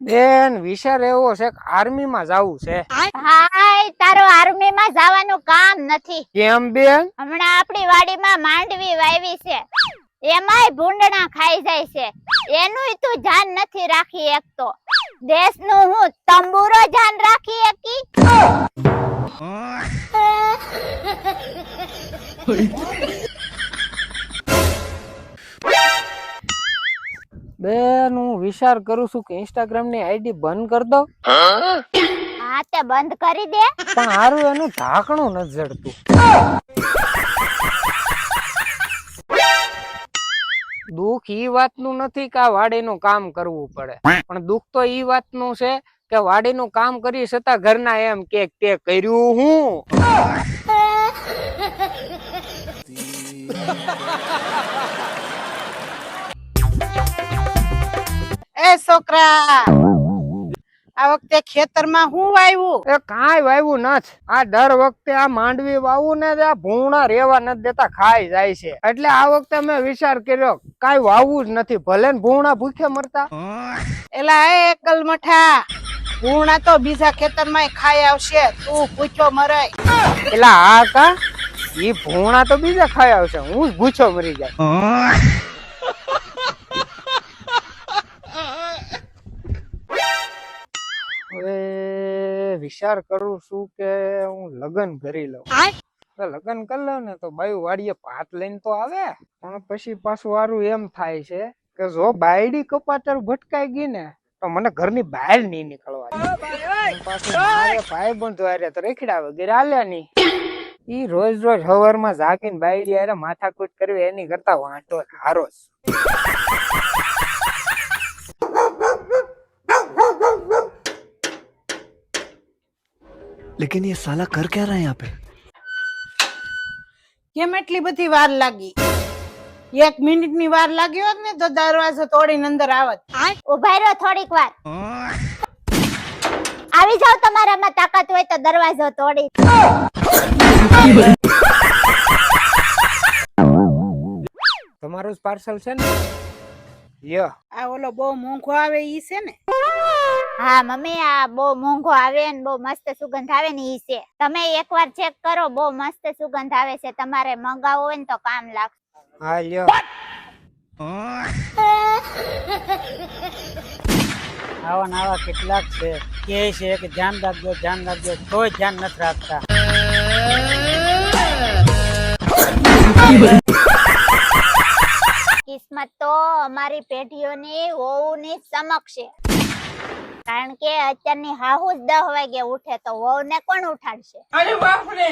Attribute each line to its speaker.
Speaker 1: બેન વિચાર એવો છે કે આર્મી માં જવું છે.
Speaker 2: હાય તારો આર્મી માં જવાનું કામ નથી.
Speaker 1: કેમ બેન?
Speaker 2: હમણાં આપણી વાડીમાં માંડવી વાવી છે, એમાંય ભૂંડણા ખાઈ જાય છે. એનુંય તું ધ્યાન નથી રાખી એકતો. દેશનું હું તંબુરો ધ્યાન રાખી એકી.
Speaker 1: બેન હું વિચાર કરું છું કે ઇન્સ્ટાગ્રામ ની આઈડી બંધ કરી દઉં.
Speaker 2: હા તે બંધ કરી દે.
Speaker 1: પણ હારું એનું ઢાંકણું નથી જડતું. દુઃખ ઈ વાતનું નથી કે આ વાડીનું કામ કરવું પડે, પણ દુઃખ તો ઈ વાતનું છે કે વાડીનું કામ કરી છતાં ઘરના એમ કે તે કર્યું હું.
Speaker 3: એ છોકરા, આ વખતે ખેતરમાં હું વાવ્યું?
Speaker 1: એ કાંઈ વાવ્યું નથી. આ દર વખતે આ માંડવી વાવું ને આ ભૂંગળા રેવા નથી દેતા, ખાઈ જાય છે. એટલે આ વખતે મેં વિચાર કર્યો કાંઈ વાવવું જ નથી, ભલે ને ભૂંગળા ભૂખે મરતા.
Speaker 3: એલા એ એકલ મઠા, પૂર્ણા તો બીજા ખેતરમાં ખાઈ આવશે, તું પૂછો મરાય.
Speaker 1: એટલે આ કા ઈ ભૂંગળા તો બીજા ખાઈ આવશે, હું જ ભૂખ્યો મરી જાય. હવે વિચાર કરું છું કે હું લગ્ન કરી લઉં. લગ્ન કરી લઉં ને તો બાયું વાડીએ ભાત લઈને તો આવે, પણ પછી પાછું વારું એમ થાય છે કે જો બાયડી કપાતર ભટકાઈ ગઈ ને તો મને ઘરની બહાર નહીં નીકળવા. પાછું મારે ભાઈ બંધ વારે તો રેખડા વગેરે હાલ્યા નહીં. ઈ રોજ રોજ હવારમાં ઝાકીને બાયડી હારે માથાકૂટ કરવી એની કરતા વાંટો હારો જ.
Speaker 4: लेकिन ये साला कर क्या रहा है यहाँ पे?
Speaker 3: કેમ એટલી બધી વાર લાગી? 1 મિનિટની વાર લાગી હોત ને તો દરવાજો તોડીને અંદર આવત.
Speaker 2: ઉભા રહો થોડીક વાર. આવી જાવ, તમારામાં તાકાત હોય તો દરવાજો તોડી.
Speaker 1: તમારું જ પાર્સલ છે ને? યો
Speaker 3: આ ઓલો બહુ મોંઘો આવે ઈ છે ને?
Speaker 2: હા મમ્મી, આ બહુ મોંઘો આવે ને બહુ મસ્ત સુગંધ આવે ને ઈ છે. તમે એકવાર ચેક કરો, બહુ મસ્ત સુગંધ આવે છે. તમારે મંગાવવો હોય ને તો કામ લાગશે.
Speaker 1: હા લ્યો.
Speaker 5: આવા ને આવા કેટલાક છે કે છે કે ધ્યાન રાખજો તોય ધ્યાન નથી રાખતા.
Speaker 2: કિસ્મત તો અમારી પેઢીઓની વહુની સમક્ષ છે, કારણ કે અત્યારની હાહુ જ 10 વાગે ઉઠે તો વહુને કોણ ઉઠાડશે?
Speaker 3: અરે બાપ રે.